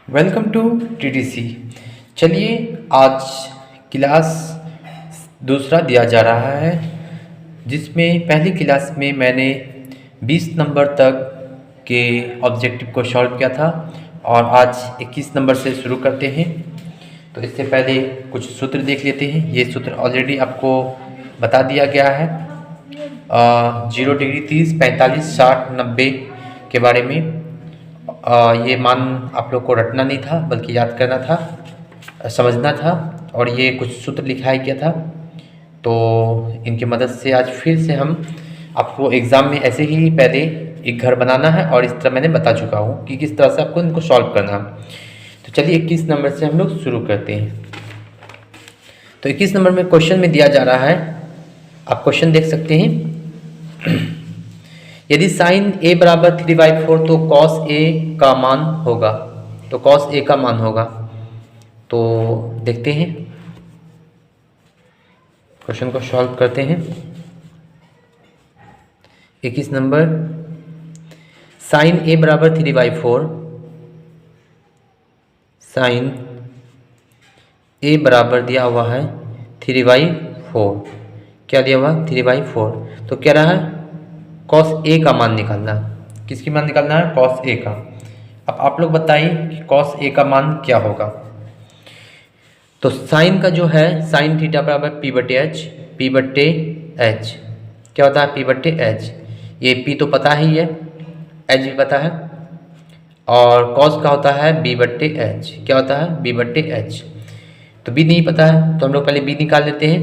Welcome to TTC. चलिए आज class दूसरा दिया जा रहा है, जिसमें पहली क्लास में मैंने 20 नंबर तक के ऑब्जेक्टिव को सॉल्व किया था और आज 21 नंबर से शुरू करते हैं। तो इससे पहले कुछ सूत्र देख लेते हैं। ये सूत्र ऑलरेडी आपको बता दिया गया है 0 डिग्री 30 45 60 90 के बारे में। ये मान आप लोग को रटना नहीं था बल्कि याद करना था, समझना था। और ये कुछ सूत्र लिखाया गया था, तो इनकी मदद से आज फिर से हम आपको एग्ज़ाम में ऐसे ही पहले एक घर बनाना है और इस तरह मैंने बता चुका हूँ कि किस तरह से आपको इनको सॉल्व करना है। तो चलिए 21 नंबर से हम लोग शुरू करते हैं। तो 21 नंबर में क्वेश्चन में दिया जा रहा है, आप क्वेश्चन देख सकते हैं। यदि साइन a बराबर 3/4 तो कॉस a का मान होगा। तो कॉस a का मान होगा, तो देखते हैं, क्वेश्चन को सॉल्व करते हैं। 21 नंबर, साइन a बराबर 3/4, साइन a बराबर दिया हुआ है 3/4। क्या दिया हुआ? 3/4। तो क्या रहा है? कॉस ए का मान निकालना है। किसकी मान निकालना है? कॉस ए का। अब आप लोग बताइए कि कॉस ए का मान क्या होगा। तो साइन का जो है, साइन थीटा बराबर p/h, p/h क्या होता है? p/h। ये p तो पता ही है, h भी पता है, और कॉस का होता है b/h। क्या होता है? b/h। तो b नहीं पता है तो हम लोग पहले b निकाल लेते हैं।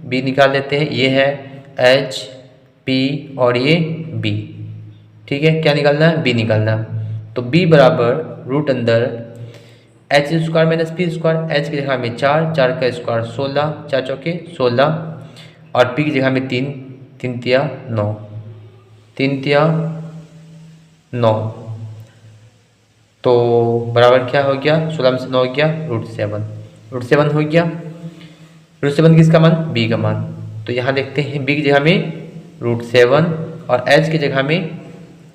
b निकाल लेते हैं, ये है h, p और ये b। ठीक है, क्या निकालना है? b निकालना है। तो b बराबर रूट अंदर h square minus p square. h की जगह में 4, 4 का स्क्वायर 16, 4 चौके 16, और p की जगह में 3, 3 तिया 9, 3 तिया 9। तो बराबर क्या हो गया? 16 में से 9 हो गया √7। √7 हो गया। √7 किसका मान? b का मान। तो यहाँ देखते हैं b की जगह में √7 और h की जगह में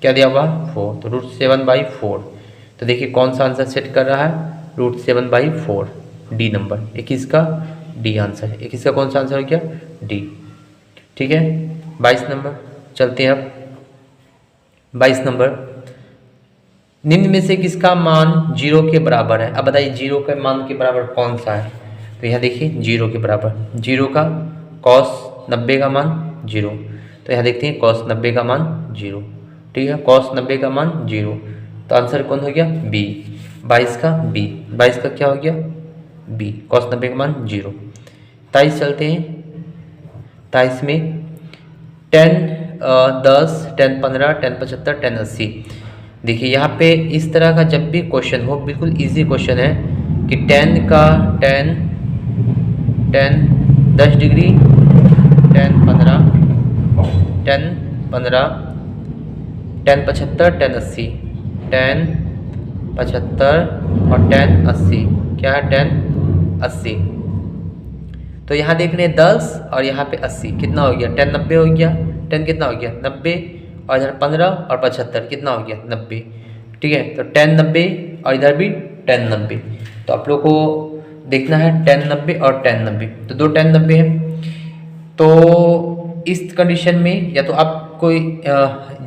क्या दिया हुआ? 4। तो √7/4। तो देखिए कौन सा आंसर सेट कर रहा है? √7/4, डी नंबर। 21 का डी आंसर है। 21 का कौन सा आंसर हो गया? डी। ठीक है, 22 नंबर चलते हैं अब। 22 नंबर, निम्न में से किसका मान 0 के बराबर है? अब बताइए 0 के मान के बराबर कौन सा है? तो यहाँ देखिए 0 के बराबर, 0 का कॉस 90 का मान 0। तो यहाँ देखते हैं कॉस 90 का मान 0। ठीक है, कॉस 90 का मान 0। तो आंसर कौन हो गया? बी। 22 का बी। 22 का क्या हो गया? बी। कॉस 90 का मान 0। 23 चलते हैं। 23 में 10 10 10 15 10 75 10 80। देखिए यहाँ पे इस तरह का जब भी क्वेश्चन हो, बिल्कुल इजी क्वेश्चन है कि 10 का 10 10 डिग्री 10 15 10 15 10 75 10 80 10 75 और 10 80। क्या है? 10 80। तो यहाँ देख रहे हैं 10 और यहाँ पे 80, कितना हो गया? 10 90 हो गया। 10 कितना हो गया? 90, और इधर 15 और 75 कितना हो गया? 90। ठीक है, तो 10 90 और इधर भी 10 90। तो आप लोग को देखना है 10 90 और 10 90, तो दो 10 90 है। तो इस कंडीशन में या तो आप कोई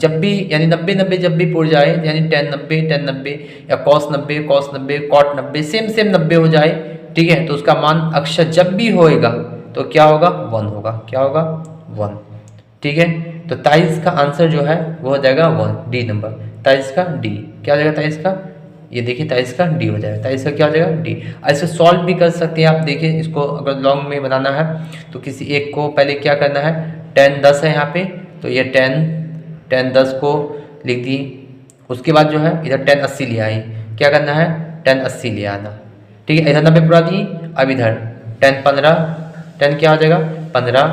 जब भी यानी 90 90 जब भी पुर जाए, यानी 10 90 10 90 या cos 90 cos 90 cot 90 सेम 90 हो जाए, ठीक है, तो उसका मान अक्षर जब भी होएगा तो क्या होगा? 1 होगा। क्या होगा? 1। ठीक है, तो 23 का आंसर जो है वो हो जाएगा 1, डी नंबर। 23 का डी। क्या हो जाएगा 23 का? ये देखिए 23 का डी हो जाएगा। 23 का क्या हो जाएगा? डी। ऐसे सॉल्व भी कर सकते हैं आप। देखिए इसको अगर लॉन्ग में बनाना है तो किसी एक को पहले क्या करना है, 10 10 है यहाँ पे, तो ये 10 10 को लिख दी। उसके बाद जो है इधर 10 80 ले आए। क्या करना है? 10 80 ले आना। ठीक है, इधर 90 पूरा दी। अब इधर 10 15, 10 क्या हो जाएगा? 15,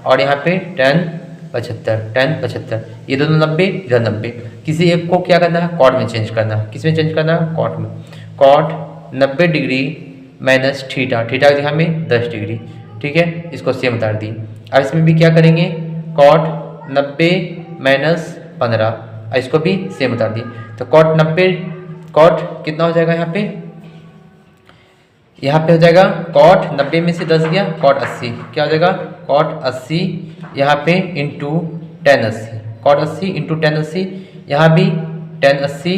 और यहाँ पे 10 75, 10 75, ये दोनों 90, इधर 90। किसी एक को क्या करना है? कॉट में चेंज करना है। किस में चेंज करना है? कॉट में। Cot 90 degree minus theta, theta की जगह में 10 डिग्री। ठीक है, इसको सेम उतार दी। अब इसमें भी क्या करेंगे? कॉट 90 माइनस 15, इसको भी सेम उतार दी। तो कॉट 90 कॉट कितना हो जाएगा यहाँ पे हो जाएगा कॉट 90 में से 10 गया, कॉट 80 क्या हो जाएगा, कॉट 80 यहाँ पे into tan 80, cot 80 into tan 80, यहाँ भी टेन 80,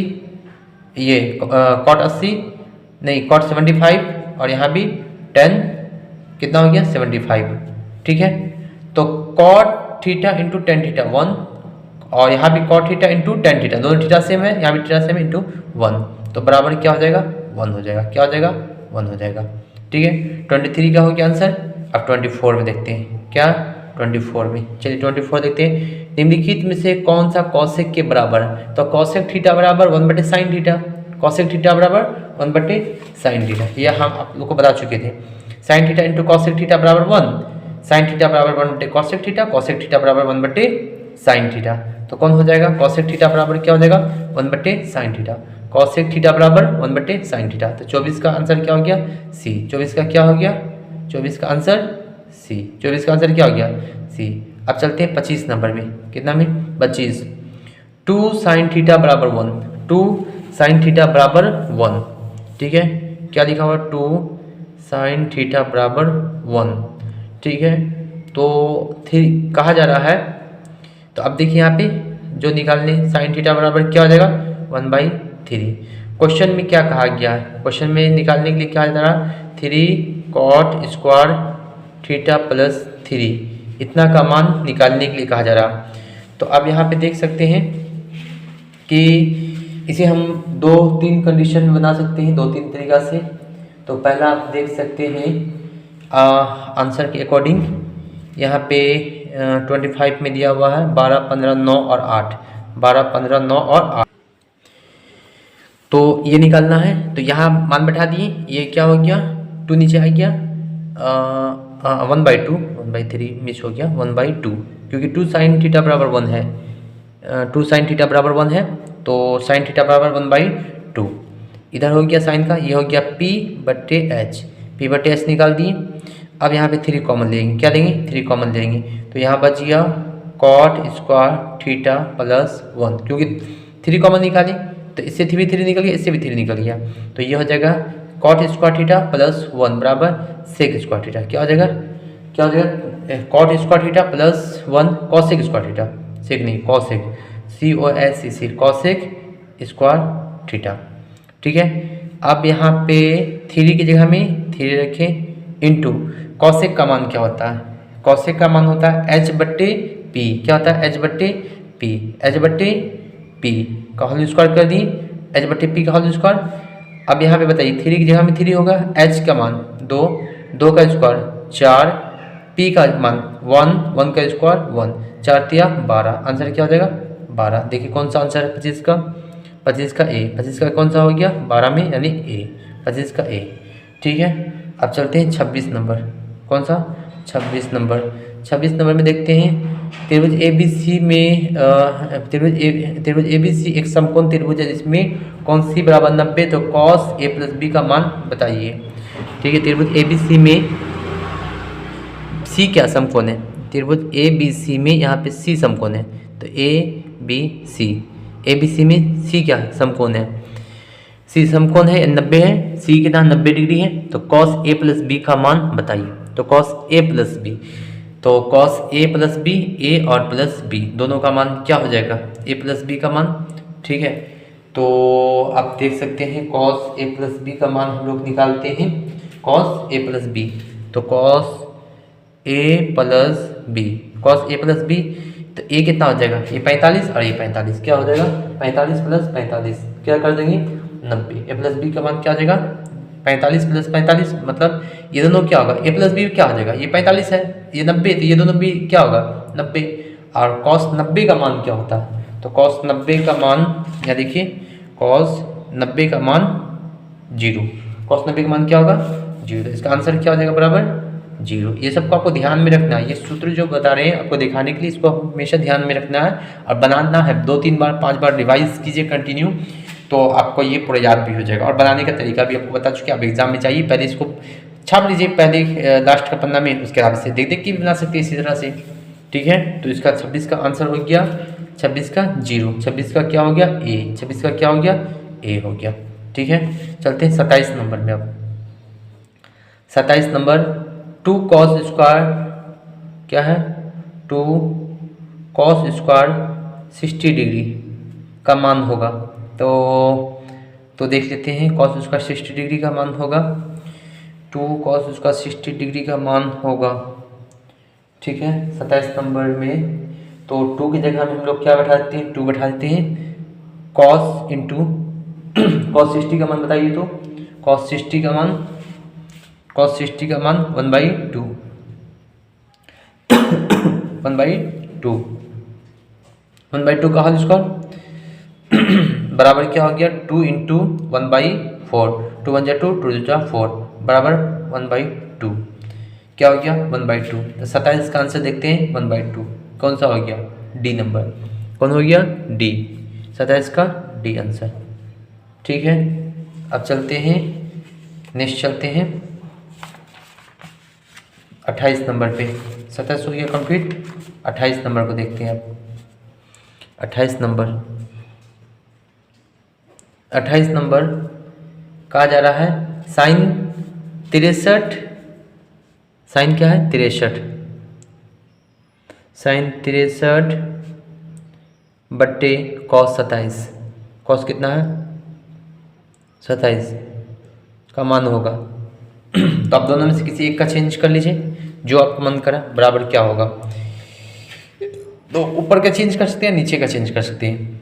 ये कॉट 80 नहीं कॉट 75 और यहाँ भी टेन कितना हो गया 75। ठीक है, तो cot theta into tan theta 1 और यहाँ भी cot theta into tan theta, दोनों थीटा सेम है, यहाँ भी थीटा सेम इंटू 1, तो बराबर क्या हो जाएगा 1 हो जाएगा, क्या हो जाएगा 1 हो जाएगा। ठीक है, 23 का हो गया आंसर। अब 24 में देखते हैं, क्या 24 में, चलिए 24 देखते हैं। निम्नलिखित में से कौन सा कौशिक के बराबर है, तो कौशिक थीटा बराबर 1/sin थीटा, कौशिक थीटा बराबर 1/sin थीटा, यह हम आप लोग को बता चुके थे। sin theta into Kaushik theta बराबर 1, sin थीटा बराबर 1/cosec थीटा, cosec थीटा बराबर 1/sin थीटा, तो कौन हो जाएगा cosec थीटा बराबर क्या हो जाएगा 1/sin थीटा, cosec थीटा बराबर 1/sin थीटा, तो 24 का आंसर क्या हो गया सी, 24 का क्या हो गया 24 का आंसर सी, 24 का आंसर क्या हो गया सी। अब चलते हैं 25 नंबर में, कितना में 25, 2 sin थीटा बराबर 1, 2 sin थीटा बराबर 1। ठीक है, क्या लिखा हुआ 2 sin थीटा बराबर 1। ठीक है, तो कहा जा रहा है, तो अब देखिए यहाँ पे जो निकालने sin थीटा बराबर क्या हो जाएगा 1/3। क्वेश्चन में क्या कहा गया है, क्वेश्चन में निकालने के लिए क्या जा रहा 3 cot स्क्वायर थीटा प्लस 3, इतना का मान निकालने के लिए कहा जा रहा। तो अब यहाँ पे देख सकते हैं कि इसे हम 2-3 कंडीशन में बना सकते हैं, 2-3 तरीका से। तो पहला आप देख सकते हैं आंसर के अकॉर्डिंग, यहाँ पे 25 में दिया हुआ है 12, 15, 9 और 8, 12, 15, 9 और 8, तो ये निकालना है। तो यहाँ मान बैठा दिए, ये क्या हो गया 2 नीचे आ गया 1/2, 1/3 मिस हो गया 1/2, क्योंकि 2 sin थीटा बराबर 1 है, 2 sin थीटा बराबर 1 है, तो sin थीटा बराबर 1/2। इधर हो गया साइन का, ये हो गया P/H, P/H निकाल दिए। अब यहाँ पे 3 कॉमन लेंगे, क्या लेंगे 3 कॉमन लेंगे, तो यहाँ बच गया cot स्क्वायर थीटा प्लस 1, क्योंकि 3 कॉमन निकाले तो इससे 3 निकल गया, इससे भी 3 निकल गया, तो ये हो जाएगा cot स्क्वायर थीटा प्लस 1 बराबर सेक स्क्वायर थीटा, क्या हो जाएगा cot square theta plus 1 cosec square theta, sec नहीं cosec, COSEC cosec square theta. ठीक है, अब यहाँ पे 3 की जगह में 3 रखें इंटू कॉसेक का मान क्या होता है, कॉसेक का मान होता है H/P, क्या होता है H/P, H/P का होल स्क्वायर कर दिए, H/P का होल स्क्वायर। अब यहाँ पे बताइए 3 की जगह में 3 होगा, H का मान 2, 2 का स्क्वायर 4, P का मान 1, 1 का स्क्वायर 1, 4 तिया 12, आंसर क्या हो जाएगा 12। देखिए कौन सा आंसर है 25 का, 25 का ए, 25 का कौन सा हो गया 12 में यानी ए, 25 का ए। ठीक है, अब चलते हैं 26 नंबर, कौन सा 26 नंबर, 26 नंबर में देखते हैं त्रिभुज ABC में त्रिभुज ABC एक समकोण त्रिभुज है, जिसमें कौन सी बराबर 90, तो cos A + B का मान बताइए। ठीक है, त्रिभुज ABC में C क्या समकोण है, त्रिभुज ABC में यहाँ पे C समकोण है, तो ABC, ABC में C क्या समकोण है, C समकोण है 90 है, C कितना 90 डिग्री है, तो cos A + B का मान बताइए। तो cos A + B, तो cos A + B, A और प्लस B दोनों का मान क्या हो जाएगा A + B का मान। ठीक है, तो आप देख सकते हैं cos A + B का मान हम लोग निकालते हैं, cos A + B, तो cos A + B, cos A + B, तो A कितना हो जाएगा ये 45 और ये 45, क्या हो जाएगा 45 + 45, क्या कर देंगे 90, A + B का मान क्या हो जाएगा 45 + 45, मतलब ये दोनों क्या होगा A + B क्या हो जाएगा, ये 45 है, ये 90, तो ये दोनों भी क्या होगा 90, और cos 90 का मान क्या होता है, तो cos 90 का मान या देखिए cos 90 का मान 0, cos 90 का मान क्या होगा 0, इसका आंसर क्या हो जाएगा बराबर 0। ये सबको आपको ध्यान में रखना है, ये सूत्र जो बता रहे हैं आपको दिखाने के लिए, इसको हमेशा ध्यान में रखना है और बनाना है, 2-3 बार 5 बार रिवाइज कीजिए कंटिन्यू, तो आपको ये पूरा याद भी हो जाएगा। और बनाने का तरीका भी आपको बता चुके, आप एग्जाम में चाहिए पहले इसको छाप लीजिए, पहले लास्ट का पन्ना में, उसके बाद से देख देख के भी बना सकते हैं इसी तरह से। ठीक है, तो इसका 26 का आंसर हो गया 26 का 0, 26 का क्या हो गया A, 26 का क्या हो गया ए हो गया। ठीक है, चलते हैं 27 नंबर में। अब 27 नंबर 2 cos स्क्वायर क्या है, 2 cos स्क्वायर 60 डिग्री का मान होगा। तो देख लेते हैं, cos स्क्वायर 60 डिग्री का मान होगा, 2 cos स्क्वायर 60 डिग्री का मान होगा। ठीक है, 27 नंबर में तो 2 की जगह हम लोग क्या बैठा देते हैं, 2 बैठा देते हैं, cos इंटू cos 60 का मान बताइए, तो cos 60 का मान 1/2 1/2 1/2 का होल स्क्वायर बराबर क्या हो गया, 2 इंटू 1/4, 2 1 2 2 2 4 बराबर 1/2 क्या हो गया 1/2। तो 27 का आंसर देखते हैं 1/2 कौन सा हो गया, डी नंबर, कौन हो गया, डी, 27 का डी आंसर। ठीक है, अब चलते हैं नेक्स्ट, चलते हैं 28 नंबर पे। 27 हो गया कंप्लीट, 28 नंबर को देखते हैं अब। 28 नंबर कहा जा रहा है साइन 63, साइन क्या है 63, साइन 63 बट्टे कॉस 27, कॉस कितना है 27 का मान होगा। तो आप दोनों में से किसी एक का चेंज कर लीजिए, जो आपको मन करा, बराबर क्या होगा। तो ऊपर का चेंज कर सकते हैं, नीचे का चेंज कर सकते हैं।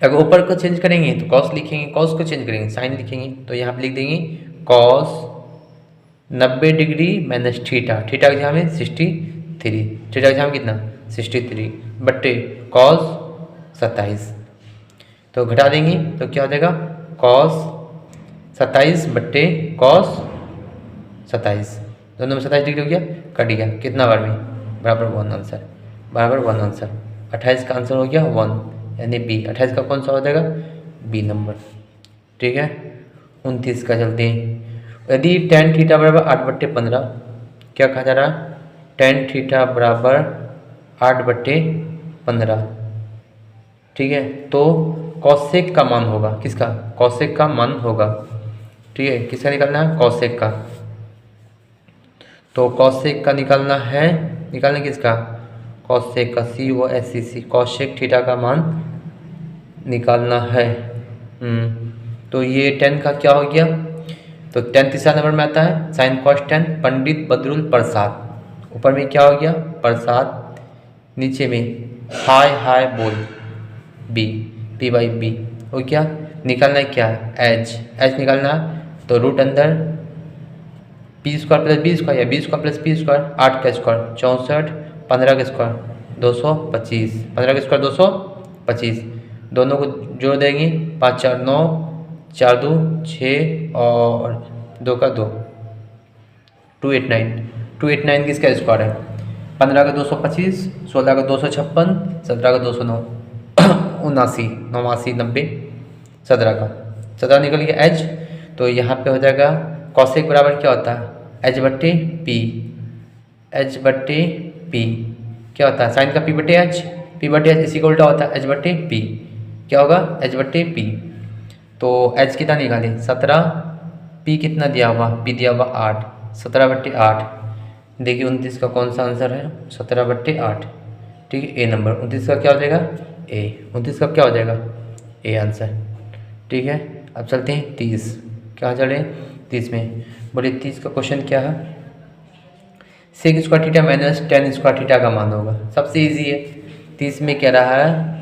अगर ऊपर को चेंज करेंगे तो कॉस लिखेंगे, कॉस को चेंज करेंगे साइन लिखेंगे। तो यहाँ पे लिख देंगे cos 90 degree minus theta, theta की जगह में 63, थीटा की जगह में कितना 63 बट्टे कॉस 27। तो घटा देंगे तो क्या हो जाएगा कॉस 27 बट्टे कॉस 27, दोनों में 27 डिग्री हो गया, कट गया, कितना बार में बराबर 1 आंसर, बराबर 1 आंसर। 28 का आंसर हो गया 1 यानी बी, 28 का कौन सा हो जाएगा, बी नंबर। ठीक है, 29 का चलते हैं। यदि tan थीटा बराबर 8/15, क्या कहा जा रहा है, tan थीटा बराबर 8/15। ठीक है, तो कॉसेक का मान होगा, किसका, कॉसेक का मान होगा। ठीक है, किसका निकालना है, कॉसेक का। तो कॉसेक का निकालना है, निकालना किसका, कॉसेक का, COSEC, कॉसेक थीटा का मान निकालना है। तो ये 10 का क्या हो गया, तो 10 तीसरा नंबर में आता है, साइन कॉस 10 पंडित बदरुल प्रसाद, ऊपर में क्या हो गया प्रसाद, नीचे में हाय हाय बोल, बी, P/B हो गया। निकालना है क्या, एच निकालना है, तो रूट अंदर P² + B² या B² + P², 8 का स्क्वायर 64, 15 का स्क्वायर 225, 15 का स्क्वायर 225, दोनों को जोड़ देंगे, 5 4 9, 4 2 6 और 2 का 2, 289, 289 किसका स्क्वायर है, 15 का 225, 16 का 256, 17 का 209, 79 89 90, 17 निकल गया एच। तो यहाँ पे हो जाएगा कॉसेक बराबर क्या होता है, H/P, H/P क्या होता है, साइन का P/H, P/H इसी को उल्टा होता है H/P, क्या होगा H/P। तो H कितना निकालें 17, P कितना दिया हुआ, P दिया हुआ 8, 17/8। देखिए 29 का कौन सा आंसर है, 17/8। ठीक है, ए नंबर 29 का क्या हो जाएगा, ए, 29 का क्या हो जाएगा, ए आंसर। ठीक है, अब चलते हैं 30, क्या चल रहे हैं 30 में, बोले 30 का क्वेश्चन क्या है, sec square theta minus tan square theta का मान होगा। सबसे इजी है, 30 में कह रहा है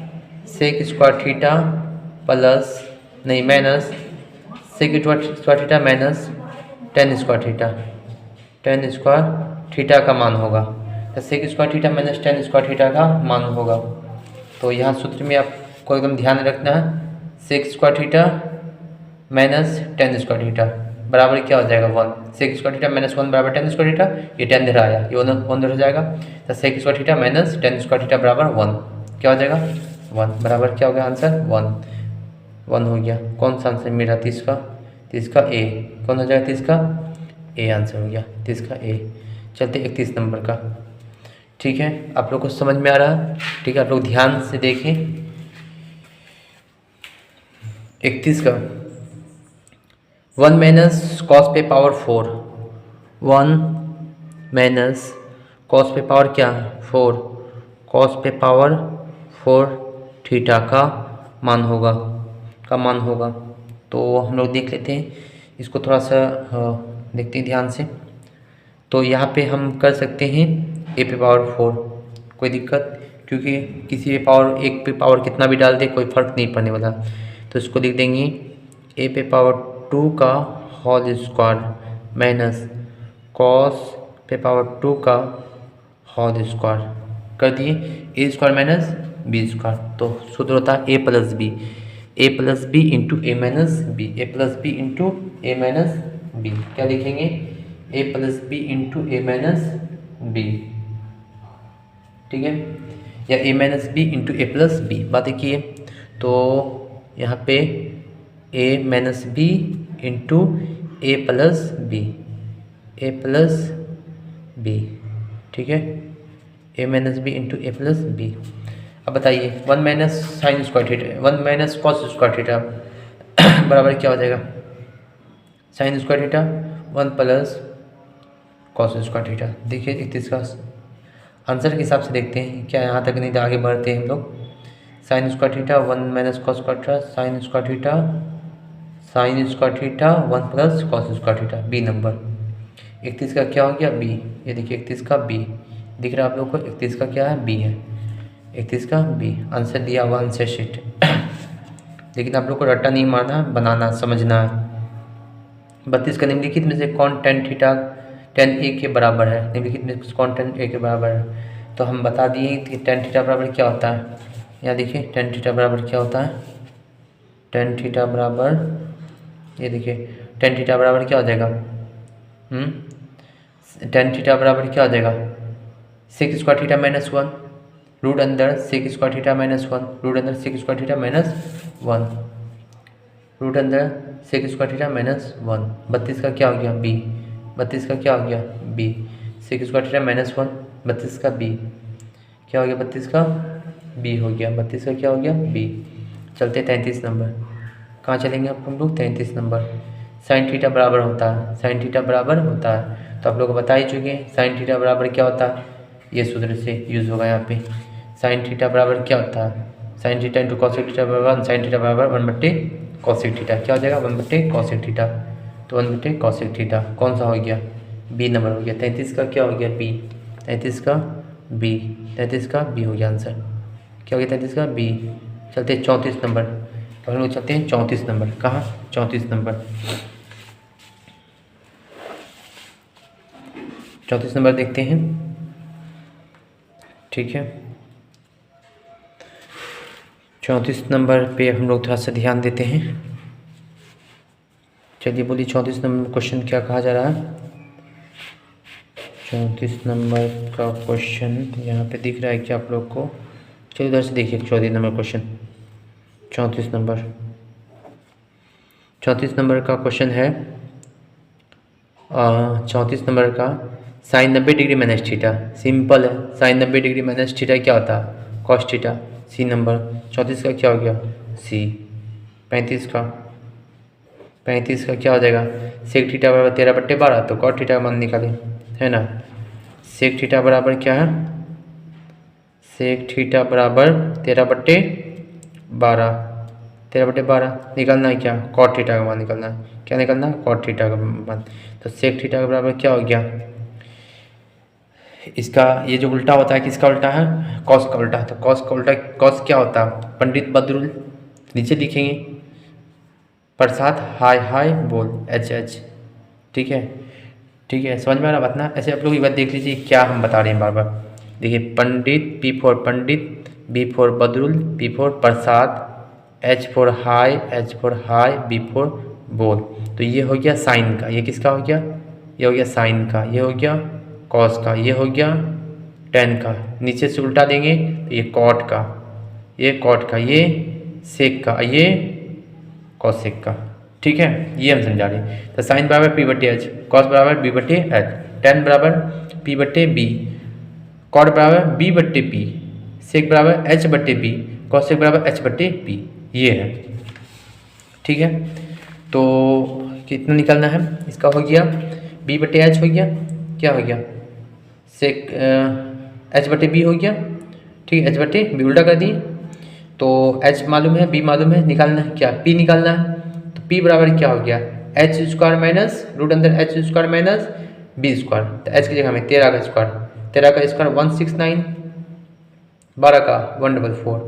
सेक स्क्वायर थीटा प्लस नहीं minus sec square theta minus tan square theta, tan square theta का मान होगा। तो sec square theta minus tan square theta का मान होगा। तो यहाँ सूत्र में आपको एकदम ध्यान रखना है, sec square theta minus tan square theta बराबर क्या हो जाएगा 1, सेक स्क्वायर थीटा माइनस 1 बराबर tan स्क्वायर थीटा, ये tan इधर आया, ये 1 हो जाएगा। तो sec square theta minus tan square theta बराबर 1, क्या हो जाएगा 1, बराबर क्या हो गया आंसर 1 हो गया। कौन सा आंसर मेरा 30 का ए, कौन हो जाएगा 30 का ए आंसर हो गया, 30 का ए। चलते 31 नंबर का। ठीक है, आप लोग को समझ में आ रहा है, ठीक है, आप लोग ध्यान से देखें। 31 का 1 माइनस कॉस पे पावर 4, 1 माइनस कॉस पे पावर क्या 4, कॉस पे पावर 4 थीटा का मान होगा। तो हम लोग देख लेते हैं इसको थोड़ा सा, देखते हैं ध्यान से। तो यहाँ पे हम कर सकते हैं ए पे पावर 4, कोई दिक्कत, क्योंकि किसी पे पावर एक पे पावर कितना भी डाल दे कोई फ़र्क नहीं पड़ने वाला। तो इसको लिख देंगे ए पे पावर 2 का होल स्क्वायर माइनस कॉस पे पावर 2 का होल स्क्वायर कर दिए, ए स्क्वायर माइनस बी स्क्वायर। तो सूत्र होता है ए प्लस बी इंटू ए माइनस बी, ए प्लस बी इंटू ए माइनस बी। क्या लिखेंगे, ए प्लस बी इंटू ए माइनस बी, ठीक है, या ए माइनस बी इंटू ए प्लस बी। बात एक ही है। तो यहाँ पे ए माइनस बी इंटू ए प्लस बी, ठीक है, ए माइनस बी इंटू ए प्लस बी। अब बताइए 1 minus sign square theta, 1 minus cos square theta बराबर क्या हो जाएगा, sign square theta 1 plus cos square theta. देखिए 31 का आंसर के हिसाब से देखते हैं क्या, यहाँ तक नहीं तो आगे बढ़ते हैं हम लोग। Sine square theta 1 minus cos square theta, sine square theta 1 plus cos square theta, B number. 31 का क्या हो गया, बी। ये देखिए 31 का बी दिख रहा है आप लोग को, 31 का क्या है, बी है, 31 का बी आंसर दिया हुआ आंसर शीट। लेकिन आप लोग को रट्टा नहीं मारना, बनाना समझना है। 32 का निम्नलिखित में से कौन tan a के बराबर है, निम्नलिखित में कौन tan a के बराबर है। तो हम बता दिए कि tan थीटा बराबर क्या होता है। यहाँ देखिए tan थीटा बराबर क्या होता है, tan थीटा बराबर, ये देखिए tan थीटा बराबर क्या हो जाएगा, tan थीटा बराबर क्या हो जाएगा, sec square theta minus 1 root अंदर sec square theta minus 1 root अंदर sec square theta minus 1 root अंदर सेक स्क्वायर थीटा माइनस 1। 32 का क्या हो गया, बी। 32 का क्या हो गया, B. Sec square theta minus 1, 32 का बी क्या हो गया, 32 का बी हो गया, 32 का क्या हो गया, बी। चलते 33 नंबर, कहाँ चलेंगे आप हम लोग, 33 नंबर। साइन थीटा बराबर होता है, साइन थीटा बराबर होता है, तो आप लोग बता ही चुके हैं साइन थीटा बराबर क्या होता है, ये सूत्र से यूज़ होगा यहाँ पे। साइन थीटा बराबर क्या होता है, sine theta into cosec theta बराबर साइन थीटा बराबर 1/cosec कॉसेक थीटा, क्या हो जाएगा 1/cosec कॉसेक थीटा। तो 1/cosec कॉसेक थीटा कौन सा हो गया, बी नंबर हो गया। 33 का क्या हो गया, बी। 33 का बी, 33 का बी हो गया आंसर, क्या हो गया 33 का बी। चलते 34 नंबर, तो हम लोग चलते हैं 34 नंबर। कहाँ, 34 नंबर, 34 नंबर देखते हैं, ठीक है। 34 नंबर पे हम लोग थोड़ा सा ध्यान देते हैं। चलिए बोलिए 34 नंबर क्वेश्चन क्या कहा जा रहा है। 34 नंबर का क्वेश्चन यहाँ पे दिख रहा है क्या आप लोग को, चलिए उधर से देखिए 34 नंबर क्वेश्चन। 34 नंबर का क्वेश्चन है, 34 नंबर का sine 90 degree minus theta, simple है। साइन 90 डिग्री माइनस थीटा क्या होता है, कॉस थीटा, सी नंबर। 34 का क्या हो गया, सी। 35 का क्या हो जाएगा, सेक थीटा बराबर 13/12, तो कॉट थीटा का मान निकालें, है ना। सेक थीटा बराबर क्या है, सेक थीटा बराबर 13/12 निकालना है क्या, कॉट थीटा का मान निकालना है, क्या निकालना है, कॉट थीटा का मान। तो सेक थीटा के बराबर क्या हो गया, इसका ये जो उल्टा होता है किसका उल्टा है, कॉस का उल्टा। तो कॉस का उल्टा, कॉस क्या होता है, पंडित बदरुल, नीचे लिखेंगे प्रसाद हाय बोल एच, ठीक है, समझ में आ रहा बात ना। ऐसे आप लोग एक बार देख लीजिए क्या हम बता रहे हैं बार बार। देखिए Pandit, P for Pandit, B for Badrul, P for Prasad, H for hi, B for बोल। तो ये हो गया साइन का, ये किसका हो गया, ये हो गया साइन का, ये हो गया कॉस का, ये हो गया टेन का। नीचे से उल्टा देंगे तो ये कॉट का, ये सेक का, ये कॉसेक का, ठीक है। ये हम समझा रहे हैं। तो साइन बराबर p/h, कॉस बराबर b/h, टेन बराबर p/b, कॉट बराबर b/p, सेक बराबर h/p, कॉसेक बराबर h/p, ये है। ठीक है, तो कितना निकालना है इसका, हो गया बी बटे एच हो गया, क्या हो गया सेक एच बटे बी हो गया, ठीक है, एच बटे बी उल्टा कर दिए, तो एच मालूम है बी मालूम है, निकालना है क्या पी निकालना है, तो पी बराबर क्या हो गया एच स्क्वायर माइनस रूट अंदर H square minus B square, तो एच की जगह में 13 का स्क्वायर, 13 का स्क्वायर 169, 12 का 144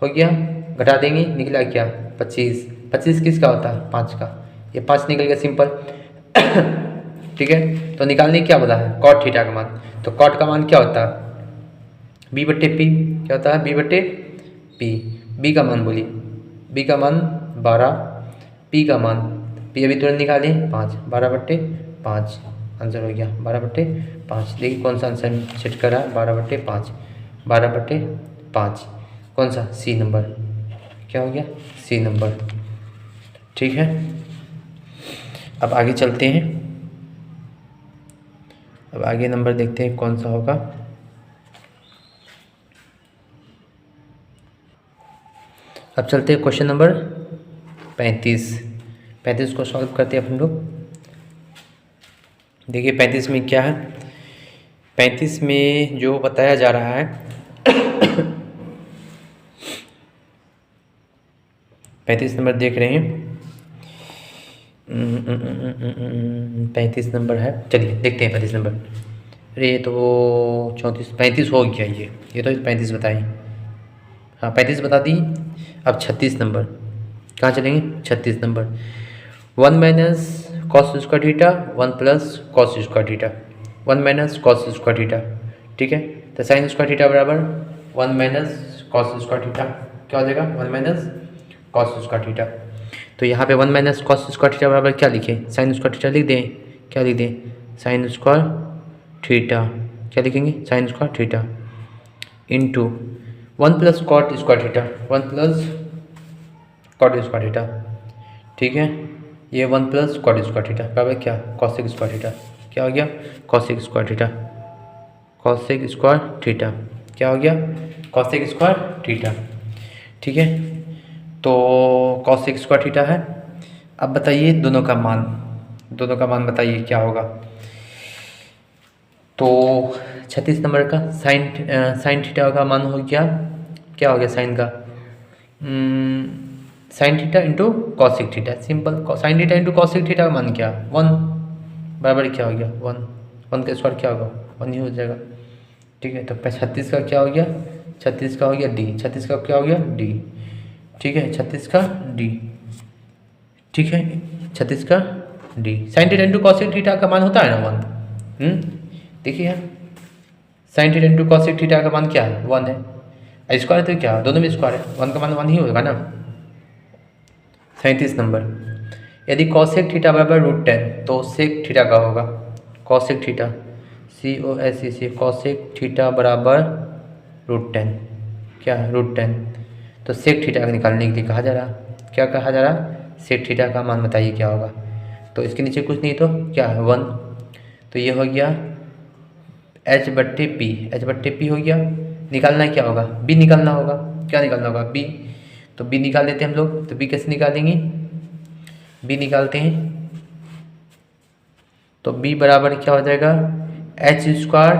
हो गया, घटा देंगे निकला क्या 25, 25 किसका होता है 5 का, ये 5 निकल गया सिंपल। ठीक है, तो निकालने क्या बोला है कॉट थीटा का मान, तो कॉट का मान क्या होता है बी बट्टे पी, क्या होता है बी बट्टे पी, बी का मान बोलिए, बी का मान 12, पी का मान पी अभी तुरंत निकाले 5, 12/5 आंसर हो गया 12/5। देखिए कौन सा आंसर सेट करा 12/5, 12/5 कौन सा सी नंबर, क्या हो गया सी नंबर। ठीक है, अब आगे चलते हैं, अब आगे नंबर देखते हैं कौन सा होगा। अब चलते हैं क्वेश्चन नंबर 35 को सॉल्व करते हैं अपन लोग। देखिए 35 में क्या है, 35 में जो बताया जा रहा है 35 नंबर देख रहे हैं, 35 नंबर है, चलिए देखते हैं 35 नंबर। अरे ये तो 34 35 हो गया, ये तो 35 बताइए, हाँ 35 बता दी। अब 36 नंबर कहाँ चलेंगे, 36 number 1 minus cos square theta 1 plus cos square theta, 1 minus cos square theta, ठीक है, तो साइन स्क्वायर थीटा बराबर 1 माइनस कॉस स्क्वायर थीटा, क्या हो जाएगा 1 माइनस कॉस स्क्वायर थीटा। तो यहाँ पे 1 माइनस कॉस स्क्वायर थीटा बराबर क्या लिखे साइन स्क्वायर थीटा लिख दें, क्या लिख दें साइन स्क्वायर थीटा, क्या लिखेंगे sine square theta into 1 plus cot square theta, 1 plus cot square theta, ठीक है, ये 1 प्लस कॉट स्क्वायर थीटा बराबर क्या कॉसेक स्क्वायर थीटा, क्या हो गया cosec square theta, cosec square theta क्या हो गया कॉसेक स्क्वायर थीटा। ठीक है, तो कॉसेक स्क्वायर थीटा है। अब बताइए दोनों का मान बताइए क्या होगा। तो 36 नंबर का साइन थीटा का मान हो गया, क्या हो गया साइन का sine theta into cosec theta, simple sine theta into cosec theta का मान क्या 1 बराबर क्या हो गया 1 का स्क्वायर क्या होगा 1 ही हो जाएगा। ठीक है, तो 36 का क्या हो गया 36 का हो गया डी, 36 का क्या हो गया डी, ठीक है 36 का डी, ठीक है 36 का D, sine theta into cosec theta का मान होता है ना 1, देखिए sine theta into cosec theta का मान क्या है 1 है, स्क्वायर तो क्या दोनों में स्क्वायर है 1 का मान 1 ही होगा ना। 37 नंबर यदि कॉसेक थीटा बराबर √10 तो सेक थीटा का होगा, cosec theta COSEC cosec theta बराबर √10, क्या है √10, तो सेक थीटा का निकालने के लिए कहा जा रहा, क्या कहा जा रहा सेक थीटा का मान बताइए क्या होगा। तो इसके नीचे कुछ नहीं तो क्या है 1, तो ये हो गया H/P हो गया, निकालना क्या होगा B निकालना होगा, क्या निकालना होगा B, तो B निकाल देते हैं हम लोग, तो B कैसे निकालेंगे B निकालते हैं, तो B बराबर क्या हो जाएगा H स्क्वायर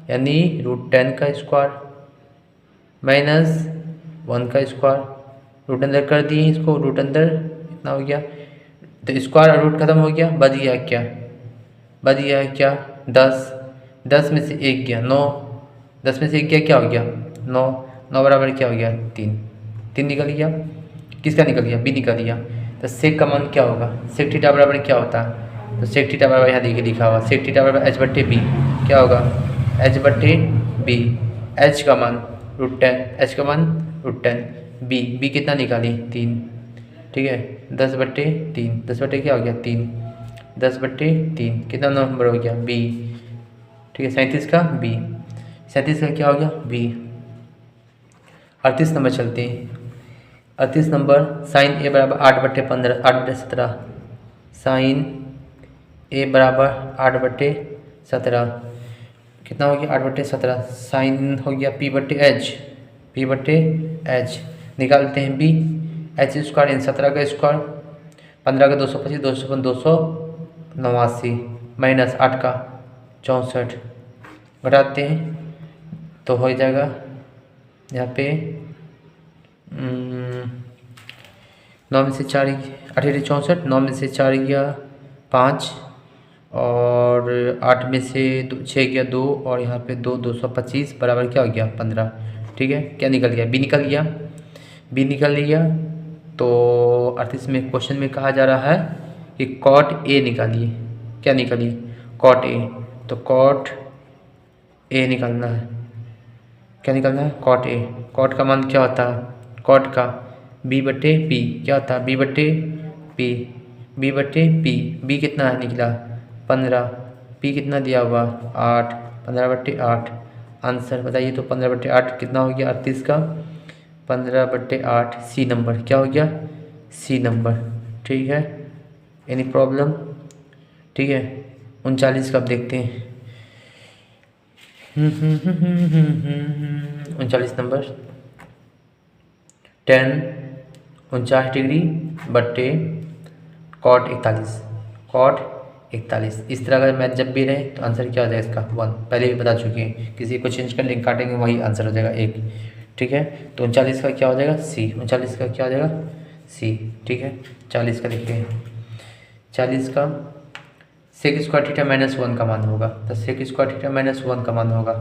यानी √10 का स्क्वायर माइनस 1 का स्क्वायर, रूट अंदर कर दिए इसको, रूट अंदर इतना हो गया, तो स्क्वायर और रूट खत्म हो गया, बच गया क्या 10 में से 1 गया 9, 10 में से 1 गया क्या हो गया 9 बराबर क्या हो गया 3 निकल गया, किसका निकल गया B निकल गया। तो सेक का मान क्या होगा सेक थीटा बराबर क्या होता है, तो सेक थीटा बराबर यहाँ देखिए लिखा हुआ सेक थीटा बराबर H/B, क्या होगा H/B, H का मान √10, B कितना निकाली 3, ठीक है 10/3, 10 क्या हो गया 3, 10/3 कितना नंबर हो गया B, ठीक है 37 का B, 37 का क्या हो गया B। 38 नंबर चलते हैं, 38 नंबर साइन A बराबर 8/15 8/17, साइन A बराबर 8/17 कितना हो गया 8/17, साइन हो गया P/H निकालते हैं B, एच स्क्वायर इन 17 का स्क्वायर, 15 का 225, 255 289 माइनस 8 का 64 घटाते हैं तो हो जाएगा यहाँ पे 9 में से 4 18 64, 9 में से 4 गया 5 और 8 में से 6 गया 2 और यहाँ पे 225 बराबर क्या हो गया 15। ठीक है, क्या निकल गया? बी निकल गया। बी निकल गया तो अर्थ इसमें क्वेश्चन में कहा जा रहा है कि कॉट ए निकालिए। क्या निकालिए? Cot A. तो कॉट ए निकालना है। क्या निकालना है? Cot A. कॉट का मान क्या होता है? कॉट का बी बटे पी क्या होता है? बी बटे पी। बी बटे पी। बी कितना है निकला? 15। पी कितना दिया हुआ? 8। 15 बटे 8 आंसर बताइए तो 15 बटे 8 कितना हो गया? 38 का 15 बटे 8 सी नंबर। क्या हो गया? C number. ठीक है, एनी प्रॉब्लम? ठीक है, 39 का अब देखते हैं। 39 नंबर 10 49 डिग्री बटे कॉट 41। कॉट 41 इस तरह का मैथ जब भी रहे तो आंसर क्या हो जाएगा इसका? 1। पहले भी बता चुके हैं, किसी को चेंज कर लिंक काटेंगे वही आंसर हो जाएगा 1। ठीक है, तो 39 का क्या हो जाएगा? सी। 39 का क्या हो जाएगा? सी। ठीक है, 40 का देखते हैं। 40 का सेक स्क्वायर थीटा माइनस 1 का मान होगा। तो सेक स्क्वायर थीटा माइनस 1 का मान होगा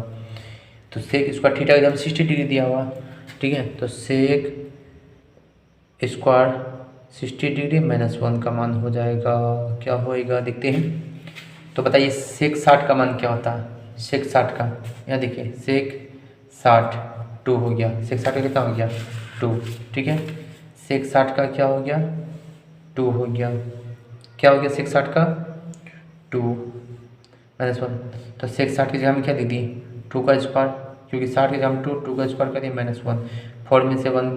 तो सेक स्क्वायर थीटा एकदम 60 डिग्री दिया हुआ। ठीक है, तो सेक स्क्वायर 60 डिग्री माइनस 1 का मान हो जाएगा। क्या होएगा देखते हैं। तो बताइए सेक 60 का मान क्या होता है? सेक 60 का यहाँ देखिए, सेक 60 2 हो गया। सेक 60 का कितना हो गया? 2। ठीक है, सेक 60 का क्या हो गया? 2 हो गया। क्या हो गया सेक 60 का? 2 माइनस 1। तो सेक 60 की जगह में क्या लिख दिए? 2 का स्क्वायर, क्योंकि 60 की जगह में 2 का स्क्वायर कर दिए माइनस 1। 4 में से 1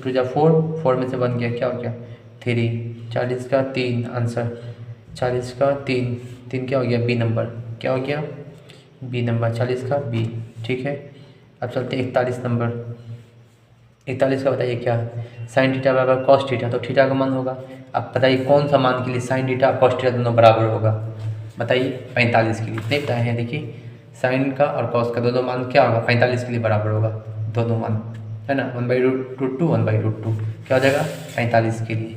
2 जा 4, 4 में से 1 गया क्या हो गया? 3। 40 का 3 आंसर। 40 का 3 क्या हो गया? B number. क्या हो गया? B number. 40 का बी। ठीक है, अब चलते 41 नंबर। 41 का बताइए क्या? साइन थीटा बराबर कॉस थीटा, तो थीटा का मान होगा। अब बताइए कौन सा मान के लिए साइन थीटा कॉस थीटा दोनों बराबर होगा? बताइए 45 के लिए। नहीं बताए हैं, देखिए साइन का और कॉस का दोनों मान क्या होगा? 45 के लिए बराबर होगा दोनों मान, है ना। 1/√2 1/√2 क्या हो जाएगा? 45 के लिए।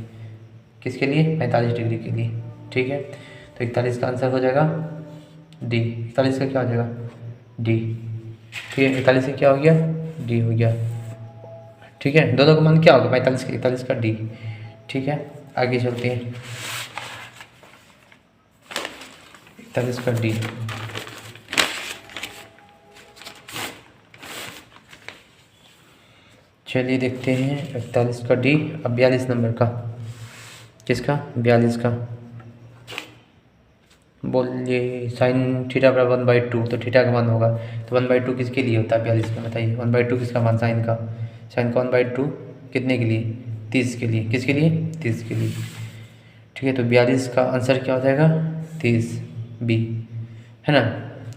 किसके लिए? 45 डिग्री के लिए। ठीक है, तो 41 का आंसर हो जाएगा डी। 41 का क्या हो जाएगा? डी। ठीक है, 41 का क्या हो गया? डी हो गया। ठीक है, दोनों का मान क्या होगा? 45 का 41 का डी। ठीक है, आगे चलते हैं। 41 का डी। चलिए देखते हैं 41 का डी। अब 42 नंबर का। किसका? 42 का। बोलिए साइन थीटा बराबर 1/2, तो थीटा का मान होगा। तो 1/2 किसके लिए होता है? 42 का। बताइए 1/2 किसका मान? साइन का। साइन का 1/2 कितने के लिए? 30 के लिए। किसके लिए? 30 के लिए। ठीक है, तो 42 का आंसर क्या हो जाएगा? 30 बी, है ना।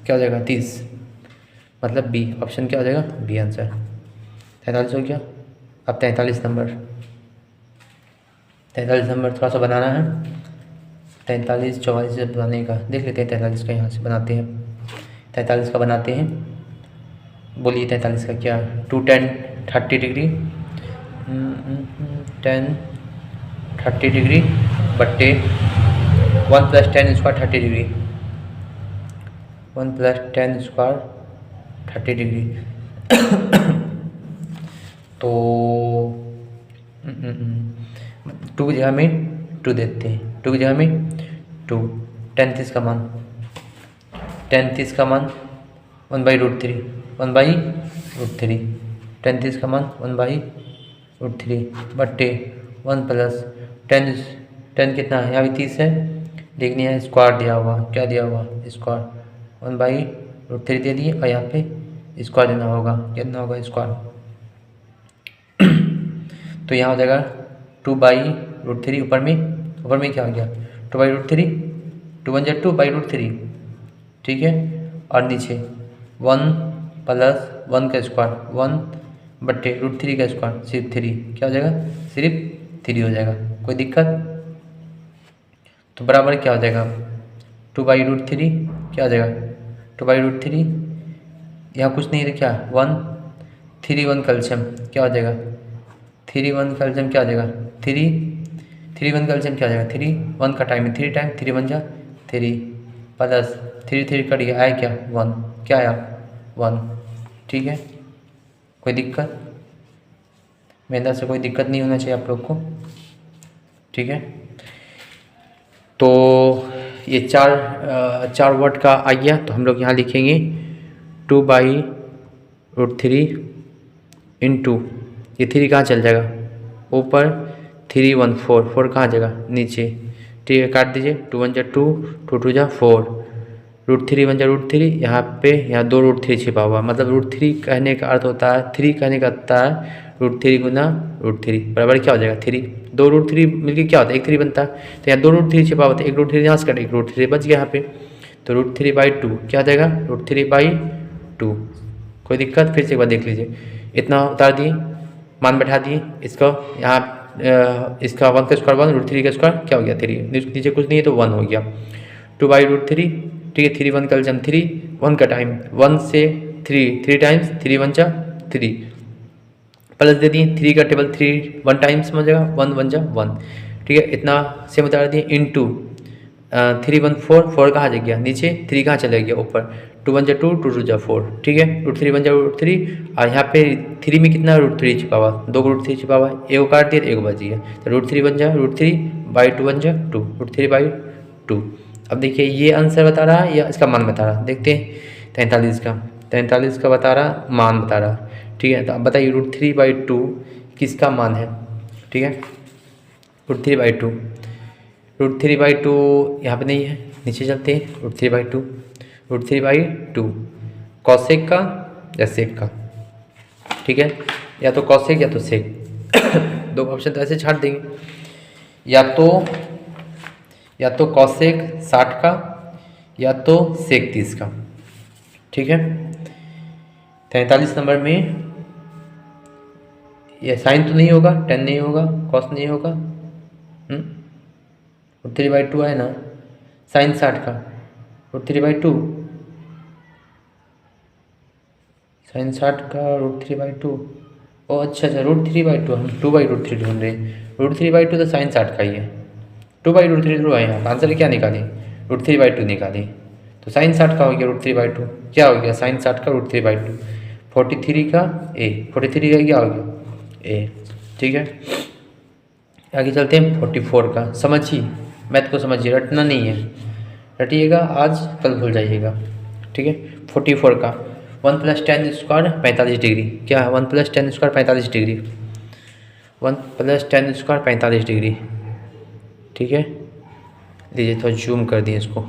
क्या हो जाएगा? 30 मतलब बी। ऑप्शन क्या हो जाएगा? B answer. 43 हो गया। अब 43 नंबर। 43 नंबर थोड़ा सा बनाना है। 43 44 से बनाने का देख लेते हैं। 43 का यहाँ से बनाते हैं। 43 का बनाते हैं। बोलिए 43 का क्या? 2 10 30 डिग्री 10 30 डिग्री बट्टे 1 + 10 स्क्वायर 30 डिग्री। 1 + 10 square 30 degree. तो 2 की जगह में 2 देते हैं। 2 की जगह में 2। 33 का मान 33 का मान 1/√3 1/√3। 33 का मान 1/√3 बट्टे 1 + 10 10 कितना है? यहाँ भी 30 है लेकिन यहाँ स्क्वायर दिया हुआ। क्या दिया हुआ? स्क्वायर। 1/√3 दे दिए और यहाँ पे स्क्वायर देना होगा। कितना होगा? स्क्वायर। तो यहाँ हो जाएगा 2/√3। ऊपर में क्या हो गया? 2/√3। 2 1 2 2/√3। ठीक है, और नीचे 1 + 1 का स्क्वायर 1/√3 का स्क्वायर सिर्फ 3। क्या हो जाएगा? सिर्फ 3 हो जाएगा। कोई दिक्कत? तो बराबर क्या हो जाएगा? 2/√3 क्या हो जाएगा? 2/√3, यहाँ कुछ नहीं है तो क्या 1, 3 1 कैल्शियम क्या हो जाएगा? 3 1 कैल्शियम क्या हो जाएगा? 3 1 कैल्शियम क्या हो जाएगा? 3 1 का टाइम है, 3 टाइम 3 1 जा 3 प्लस 3 3 कट गया, आया क्या 1, क्या आया 1। ठीक है, कोई दिक्कत? मेरे अंदर से कोई दिक्कत नहीं होना चाहिए आप लोग को। ठीक है, तो ये चार वर्ड का आ गया। तो हम लोग यहाँ लिखेंगे 2/√3 इंटू, ये 3 कहाँ चल जाएगा? ऊपर 3 1 4, 4 कहाँ जाएगा? नीचे। ठीक है, काट दीजिए। 2 1 जा 2, 2 2 जा 4, √3 1 जा √3, यहाँ पे यहाँ 2 √3 छिपा हुआ, मतलब √3 कहने का अर्थ होता है, 3 कहने का अर्थ है √3 गुना √3 बराबर क्या हो जाएगा? 3। 2 √3 मिलकर क्या होता है? 1 3 बनता है। तो यहाँ 2 √3 छिपा हुआ था, 1 √3 यहाँ से कट, 1 √3 बच गया यहाँ पे। तो √3/2 क्या आ जाएगा? √3/2। कोई दिक्कत? फिर से एक बार देख लीजिए। इतना उतार दिए, मान बैठा दिए, इसको यहाँ इसका 1 का स्क्वायर 1, √3 का स्क्वायर क्या हो गया? 3। नीचे कुछ नहीं है तो 1 हो गया। 2/√3, ठीक है, 3 1 कैल्शियम 3, 1 का टाइम 1 से 3 टाइम्स, 3 1 जा 3 प्लस दे दिए, 3 का टेबल 3 1 टाइम्स में हो जाएगा, 1 1 जा 1। ठीक है, इतना सेम उतार दिए इंटू 3 1 4, 4 कहाँ जा गया? नीचे, 3 कहाँ चला गया? ऊपर। 2 1 जा 2, 2 2 जा 4। ठीक है, √3 1 जा √3, और यहाँ पे 3 में कितना √3 छिपा हुआ? 2 √3 छिपा हुआ, एक को काट दिया, एक बच गया। तो √3 1 जा √3/2 1 जा 2, √3/2। अब देखिए ये आंसर बता रहा है या इसका मान बता रहा है? देखते हैं। 43 का बता रहा, मान बता रहा। ठीक है, तो अब बताइए √3/2 किसका मान है? ठीक है, √3/2, √3/2 यहाँ पे नहीं है, नीचे चलते हैं। √3/2 कॉसेक का या सेक का? ठीक है, या तो कॉसेक या तो सेक। दो ऑप्शन तो ऐसे छाट देंगे, या तो कॉसेक 60 का या तो सेक 30 का। ठीक है, 43 नंबर में ये साइन तो नहीं होगा, टेन नहीं होगा, कॉस नहीं होगा, √3/2 है ना, साइन 60 का, √3/2 साइन 60 का √3/2। ओ अच्छा, √3/2 हम 2/√3 ढूंढ रहे हैं। √3/2 तो साइन 60 का ही है, 2/√3 तो है यहाँ। आंसर क्या निकाली? √3/2 निकाली, तो साइन 60 का हो गया √3/2। क्या हो गया? साइन 60 का √3/2। 43 का ए, 43 का क्या हो गया? ए। ठीक है, आगे चलते हैं 44 का। समझिए, मैथ को समझिए, रटना नहीं है, रटिएगा आज, कल भूल जाइएगा। ठीक है, 44 का 1 + 10 स्क्वायर 45 डिग्री क्या है? 1 + 10 स्क्वायर 45 डिग्री, 1 + 10 स्क्वायर 45 डिग्री। ठीक है, लीजिए थोड़ा जूम कर दिए इसको।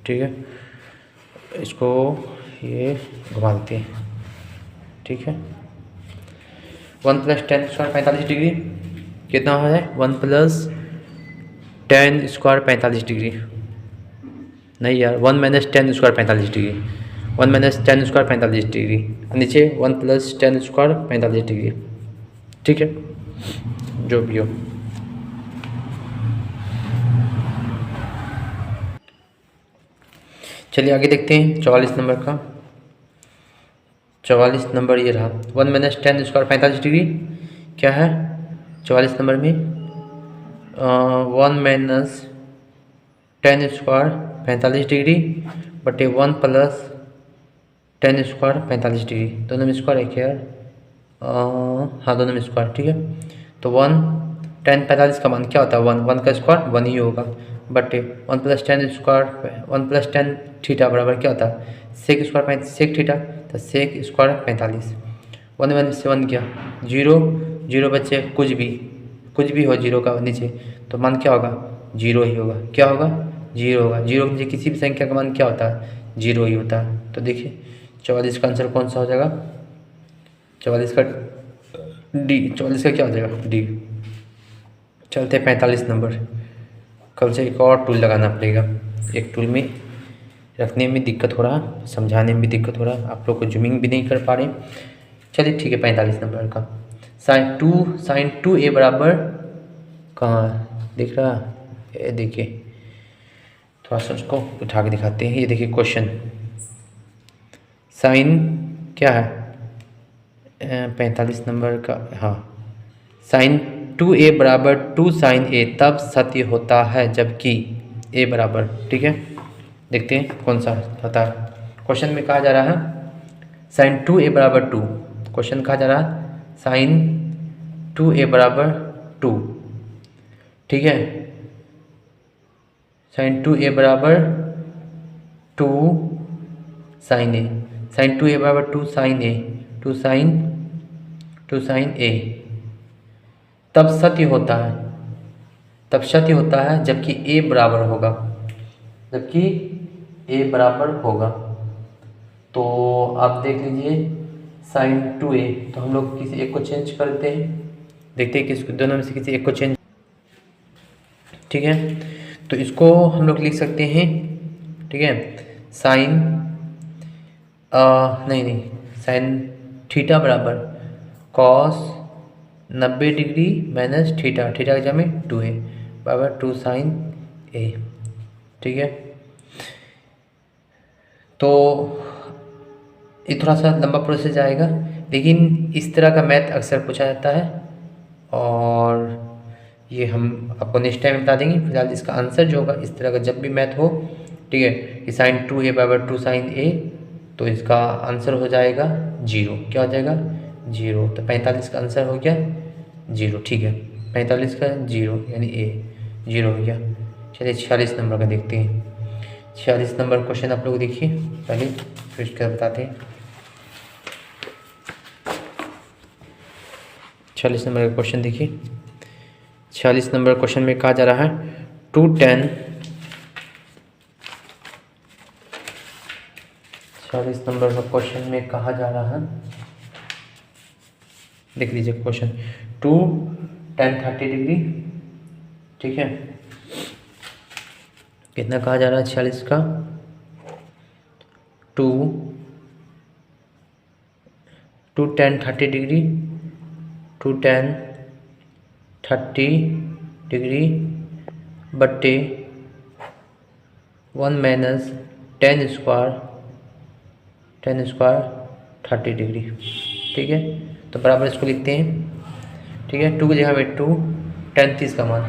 ठीक है, इसको ये घुमा देते हैं। ठीक है, 1 + 10 स्क्वायर 45 डिग्री कितना है? 1 + 10 स्क्वायर 45 डिग्री नहीं यार, 1 - 10 स्क्वायर 45 डिग्री, 1 - 10 स्क्वायर 45 डिग्री, नीचे 1 + 10 स्क्वायर 45 डिग्री। ठीक है, जो भी हो। चलिए आगे देखते हैं 44 नंबर का। 44 नंबर ये रहा, 1 - 10 स्क्वायर 45 डिग्री क्या है? 44 नंबर में 1 - 10 स्क्वायर 45 डिग्री बटे 1 + 10 स्क्वायर 45 डिग्री, दोनों में स्क्वायर है क्या यार? हाँ, दोनों में स्क्वायर। ठीक है, तो 1 10 45 का मान क्या होता है? 1 का स्क्वायर 1 ही होगा, बटे 1 + 10 स्क्वायर 1 + 10 थीटा बराबर क्या होता है? सेक स्क्वायर सेक थीटा, तो सेक स्क्वायर 45। 1 1 से 1 क्या? 0 बच्चे, कुछ भी हो 0 का नीचे, तो मान क्या होगा? 0 ही होगा। क्या होगा? 0 होगा। 0 के नीचे किसी भी संख्या का मान क्या होता है? 0 ही होता है। तो देखिए 44 का आंसर कौन सा हो जाएगा? 44 का डी, 44 का क्या हो जाएगा? डी। चलते 45 नंबर। कल से एक और टूल लगाना पड़ेगा, एक टूल में रखने में दिक्कत हो रहा, समझाने में भी दिक्कत हो रहा, आप लोग को जूमिंग भी नहीं कर पा रहे। चलिए ठीक है, 45 नंबर का साइन 2a बराबर कहाँ दिख रहा? ये देखिए, थोड़ा सा उसको उठा के दिखाते हैं। ये देखिए क्वेश्चन, साइन क्या है 45 नंबर का, हाँ, साइन 2a बराबर 2 साइन a तब सत्य होता है जबकि a बराबर, ठीक है, देखते हैं कौन सा होता है। क्वेश्चन में कहा जा रहा है साइन 2a बराबर 2, क्वेश्चन कहा जा रहा है साइन 2a बराबर 2, ठीक है, साइन 2a बराबर 2 साइन ए, साइन 2a बराबर 2 साइन ए, 2 साइन ए तब सत्य होता है, तब सत्य होता है जबकि a बराबर होगा, जबकि a बराबर होगा। तो आप देख लीजिए साइन 2a, तो हम लोग किसी एक को चेंज करते हैं, देखते हैं कि इसको दोनों में से किसी एक को चेंज, ठीक है। तो इसको हम लोग लिख सकते हैं, ठीक है, साइन नहीं साइन थीटा बराबर cos 90 degree minus theta, theta की जगह में 2a बराबर 2 साइन a, ठीक है। तो ये थोड़ा सा लंबा प्रोसेस आएगा, लेकिन इस तरह का मैथ अक्सर पूछा जाता है और ये हम आपको नेक्स्ट टाइम बता देंगे। फिलहाल इसका आंसर जो होगा इस तरह का जब भी मैथ हो, ठीक है, कि साइन 2a बराबर 2 साइन a, तो इसका आंसर हो जाएगा 0। क्या हो जाएगा? 0। तो 45 का आंसर हो गया 0, ठीक है, 45 का 0 यानी a 0 हो गया। चलिए 46 नंबर का देखते हैं। 46 नंबर क्वेश्चन आप लोग देखिए पहले, फिर उसके बाद बताते हैं। 46 नंबर का क्वेश्चन देखिए। 46 नंबर क्वेश्चन में कहा जा रहा है 2 tan, 46 नंबर का क्वेश्चन में कहा जा रहा है, देख लीजिए क्वेश्चन, 2 tan 30 डिग्री, ठीक है, कितना कहा जा रहा है 46 का, 2 tan 30 डिग्री, 2 tan 30 डिग्री बट्टे 1 माइनस tan स्क्वायर 30 डिग्री, ठीक है। तो बराबर इसको लिखते हैं, ठीक है, 2 की जगह में 2, tan 30 का मान,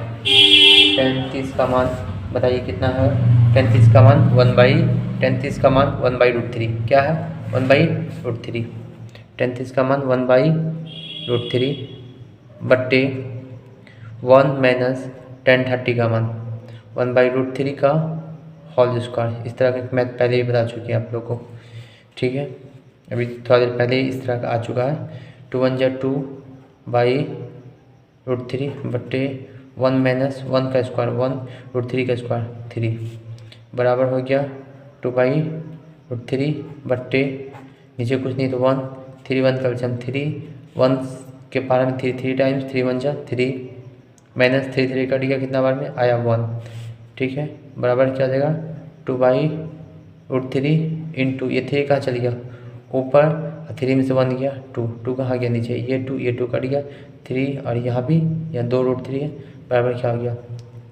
tan 30 का मान बताइए कितना है, tan 30 का मान 1 30 का मान 1/√3, क्या है 1/√3, tan 30 का मान 1/√3 बट्टे 1 माइनस tan 30 का मान 1/√3 का होल स्क्वायर। इस तरह का मैथ पहले ही बता चुके हैं आप लोग को, ठीक है, अभी थोड़ा देर पहले इस तरह का आ चुका है। 2 1 2 बाई√3 बट्टे 1 माइनस 1 का स्क्वायर 1√3 का स्क्वायर 3 बराबर हो गया 2/√3 बट्टे नीचे कुछ नहीं तो 1 3 1 का 3 1 के पार में 3 टाइम्स 3 1 3 माइनस 3 कट गया, कितना बार में आया 1, ठीक है, बराबर क्या आ जाएगा 2/√3 इंटू ये 3 कहाँ चल गया ऊपर, 3 में से 1 गया 2 कहाँ गया नीचे, ये 2 कट गया 3 और यहाँ भी यहाँ 2√3 है, बराबर क्या हो गया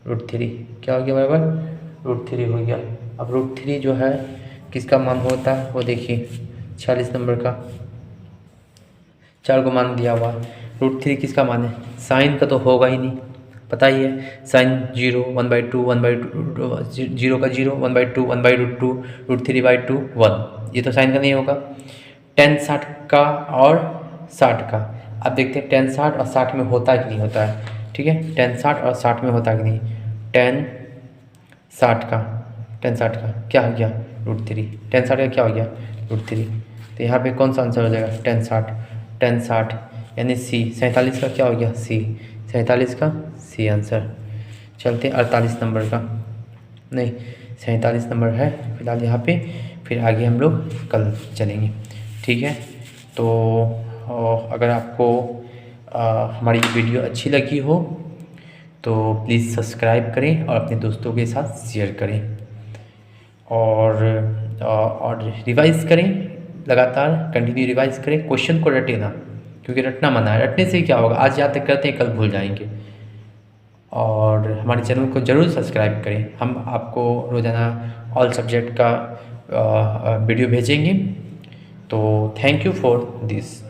√3, क्या हो गया बराबर √3 हो गया। अब √3 जो है किसका मान होता है वो देखिए, 46 नंबर का 4 को मान दिया हुआ, √3 किसका मान है, साइन का तो होगा ही नहीं, पता ही है, साइन 0 1/2 1/2 0 का 0 1/2 1/√2 √3/2 1, ये तो साइन का नहीं होगा। tan 60 का और 60 का, अब देखते हैं tan 60 और 60 में होता है कि नहीं होता है, ठीक है, tan 60 और 60 में होता है कि नहीं, tan 60 का क्या हो गया √3, tan 60 का क्या हो गया √3, तो यहाँ पे कौन सा आंसर हो जाएगा tan 60 यानी सी, 47 का क्या हो गया सी, 47 का सी आंसर। चलते 48 नंबर का, नहीं 47 नंबर है फिलहाल यहाँ पे, फिर आगे हम लोग कल चलेंगे, ठीक है। तो अगर आपको हमारी वीडियो अच्छी लगी हो तो प्लीज़ सब्सक्राइब करें और अपने दोस्तों के साथ शेयर करें और रिवाइज़ करें, लगातार कंटिन्यू रिवाइज़ करें, क्वेश्चन को रटे ना, क्योंकि रटना मना है, रटने से क्या होगा, आज याद करते हैं कल भूल जाएंगे, और हमारे चैनल को ज़रूर सब्सक्राइब करें। हम आपको रोज़ाना ऑल सब्जेक्ट का वीडियो भेजेंगे। तो थैंक यू फॉर दिस।